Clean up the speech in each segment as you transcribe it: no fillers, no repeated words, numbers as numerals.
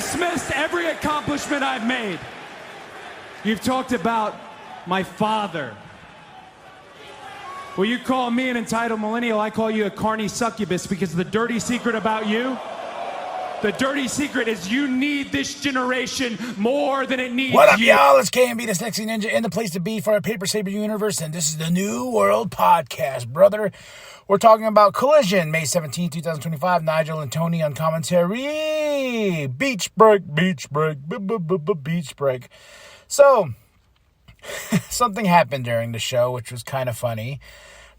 dismissed every accomplishment I've made. You've talked about my father. Well, you call me an entitled millennial, I call you a carny succubus, because the dirty secret about you, the dirty secret is you need this generation more than it needs you. What up, y'all? It's KMB, the Sexy Ninja, and the place to be for our Paper Saber universe, and this is the New World Podcast, brother. We're talking about Collision, May 17, 2025. Nigel and Tony on commentary. Beach break. So, something happened during the show, which was kind of funny.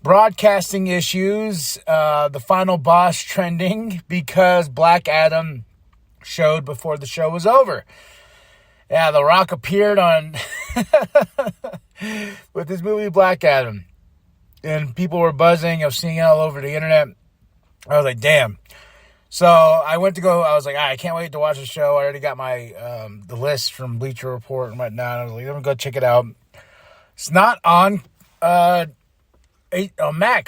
Broadcasting issues, the final boss trending because Black Adam showed before the show was over. Yeah, The Rock appeared on with his movie Black Adam. And people were buzzing. I was seeing it all over the internet. I was like, damn. So I went to go. I was like, I can't wait to watch the show. I already got my the list from Bleacher Report and whatnot. I was like, let me go check it out. It's not on Max,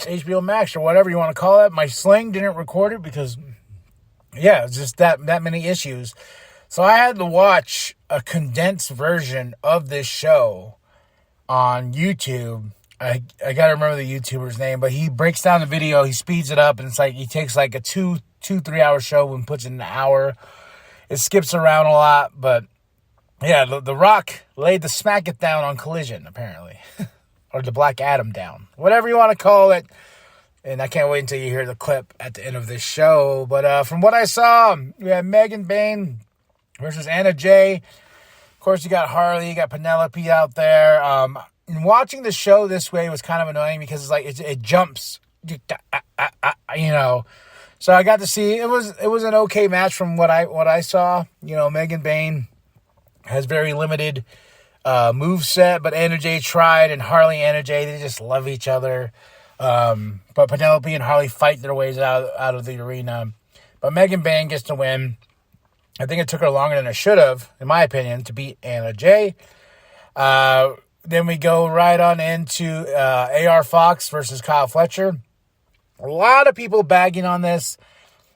HBO Max, or whatever you want to call it. My Sling didn't record it because, yeah, it's just that many issues. So I had to watch a condensed version of this show on YouTube. I got to remember the YouTuber's name, but he breaks down the video, he speeds it up, and it's like he takes like a 3 hour show and puts it in an hour. It skips around a lot, but yeah, the Rock laid the smack it down on Collision, apparently. Or the Black Adam down. Whatever you want to call it. And I can't wait until you hear the clip at the end of this show. But from what I saw, we had Megan Bain versus Anna Jay. Of course, you got Harley, you got Penelope out there. And watching the show this way was kind of annoying because it's like it jumps, you know. So I got to see it was an okay match from what I saw. You know, Megan Bain has very limited move set, but Anna Jay tried, and Harley and Anna Jay, they just love each other. But Penelope and Harley fight their ways out of the arena. But Megan Bain gets to win. I think it took her longer than it should have, in my opinion, to beat Anna Jay. Then we go right on into AR Fox versus Kyle Fletcher. A lot of people bagging on this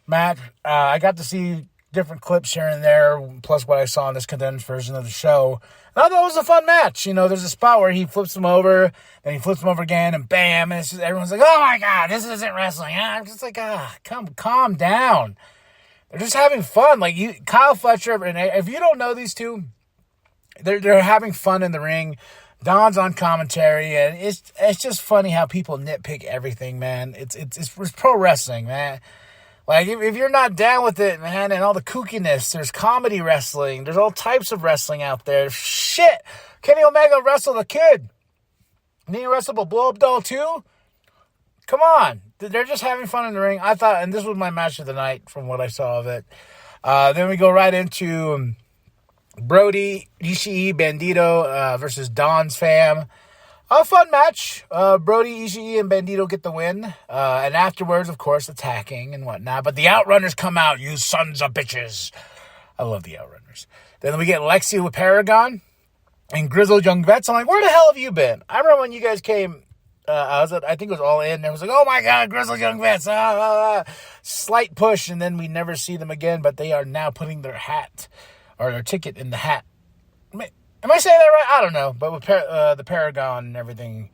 match. I got to see different clips here and there, plus what I saw in this condensed version of the show. And I thought it was a fun match. You know, there's a spot where he flips him over, then he flips him over again, and bam, and it's just, everyone's like, oh my God, this isn't wrestling. I'm just like, calm down. They're just having fun. Like, Kyle Fletcher, and if you don't know these two, they're having fun in the ring. Don's on commentary, and it's just funny how people nitpick everything, man. It's pro wrestling, man. Like, if you're not down with it, man, and all the kookiness, there's comedy wrestling. There's all types of wrestling out there. Shit! Kenny Omega wrestled a kid. Need to wrestle a blow-up doll, too? Come on. They're just having fun in the ring. I thought, and this was my match of the night from what I saw of it. Then we go right into Brody, Ishii, Bandito versus Don's fam. A fun match. Brody, Ishii, and Bandito get the win. And afterwards, of course, attacking and whatnot. But the Outrunners come out, you sons of bitches. I love the Outrunners. Then we get Lexi with Paragon and Grizzled Young Vets. I'm like, where the hell have you been? I remember when you guys came, I think it was All In, and it was like, oh my God, Grizzled Young Vets. Slight push, and then we never see them again. But they are now putting their hat, or their ticket in the hat. Am I saying that right? I don't know. But with the Paragon and everything.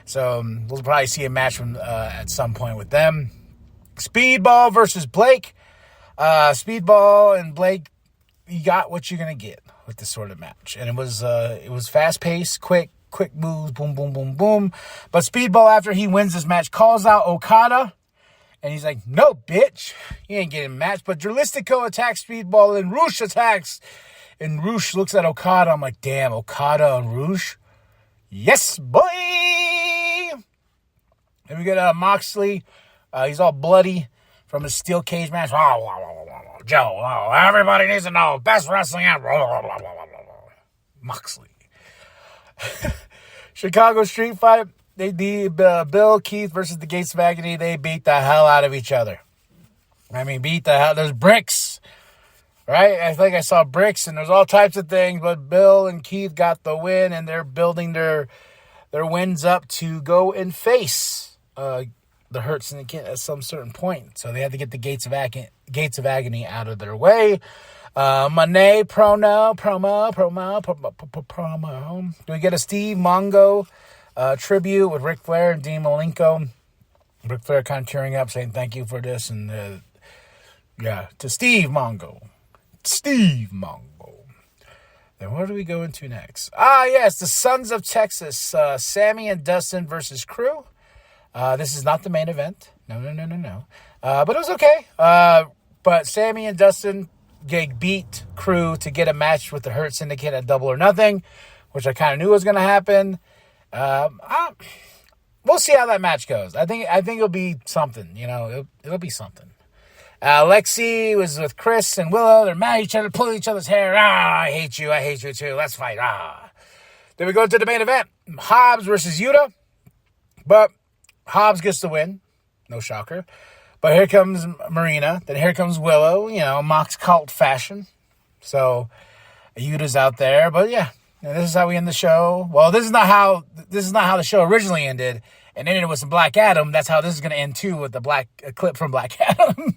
So we'll probably see a match from at some point with them. Speedball versus Blake. Speedball and Blake, you got what you're going to get with this sort of match. And it was fast-paced, quick moves, boom, boom, boom, boom. But Speedball, after he wins this match, calls out Okada. And he's like, no, bitch. You ain't getting matched. But Dralistico attacks Speedball, and Roosh attacks. And Roosh looks at Okada. I'm like, damn, Okada and Roosh? Yes, boy! Then we get Moxley. He's all bloody from his steel cage match. Joe, everybody needs to know. Best wrestling ever. Moxley. Chicago Street Fight. Bill Keith versus the Gates of Agony. They beat the hell out of each other. I mean, beat the hell. There's bricks. Right? I think I saw bricks, and there's all types of things, but Bill and Keith got the win, and they're building their wins up to go and face the Hurt Syndicate at some certain point. So they had to get the Gates of Agony out of their way. Monet promo. Do we get a Steve Mongo tribute with Ric Flair and Dean Malenko? Ric Flair kind of tearing up, saying thank you for this, and to Steve Mongo. Then where do we go into next? Yes, the Sons of Texas, Sammy and Dustin versus Crew. This is not the main event. No. But it was okay. But Sammy and Dustin beat Crew to get a match with the Hurt Syndicate at Double or Nothing, which I kind of knew was going to happen. We'll see how that match goes. I think it'll be something. It'll be something. Lexi was with Chris and Willow. They're mad at each other, pulling each other's hair. I hate you too. Let's fight. Then we go to the main event. Hobbs versus Yuta. But Hobbs gets the win. No shocker. But here comes Marina. Then here comes Willow, Mox cult fashion. So Yuta's out there. But yeah, this is how we end the show. Well, this is not how the show originally ended. And ended with some Black Adam. That's how this is going to end too, with a clip from Black Adam.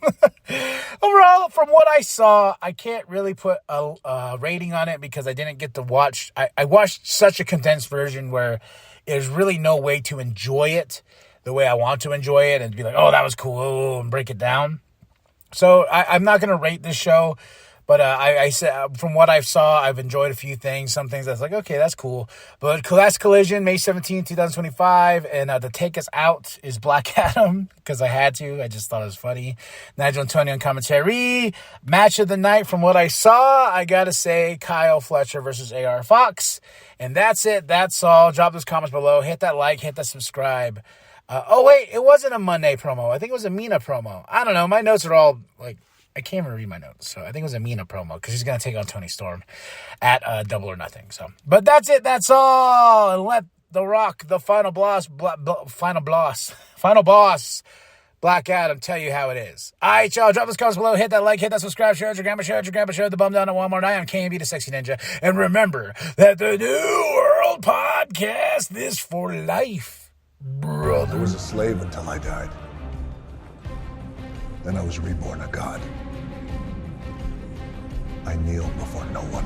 Overall, from what I saw, I can't really put a rating on it because I didn't get to watch. I watched such a condensed version where there's really no way to enjoy it the way I want to enjoy it and be like, oh, that was cool, and break it down. So I'm not going to rate this show. But I said, from what I saw, I've enjoyed a few things. Some things that's like, okay, that's cool. But Class Collision, May 17, 2025. And to take us out is Black Adam, because I had to. I just thought it was funny. Nigel Antonio on commentary. Match of the night, from what I saw, I got to say Kyle Fletcher versus AR Fox. And that's it. That's all. Drop those comments below. Hit that like. Hit that subscribe. Wait, it wasn't a Monday promo. I think it was a Mina promo. I don't know. My notes are all like, I can't even read my notes, so I think it was a Mina promo because he's going to take on Tony Storm at Double or Nothing. So, but that's it. That's all. And let The Rock, the final boss, Black Adam, tell you how it is. All right, y'all. Drop those comments below. Hit that like. Hit that subscribe. Share it. Your grandma. Share it. Your grandpa. Share the bum down at Walmart. I am KMB, the Sexy Ninja. And remember that the New World Podcast is for life, brother. I was a slave until I died. Then I was reborn a god. I kneel before no one.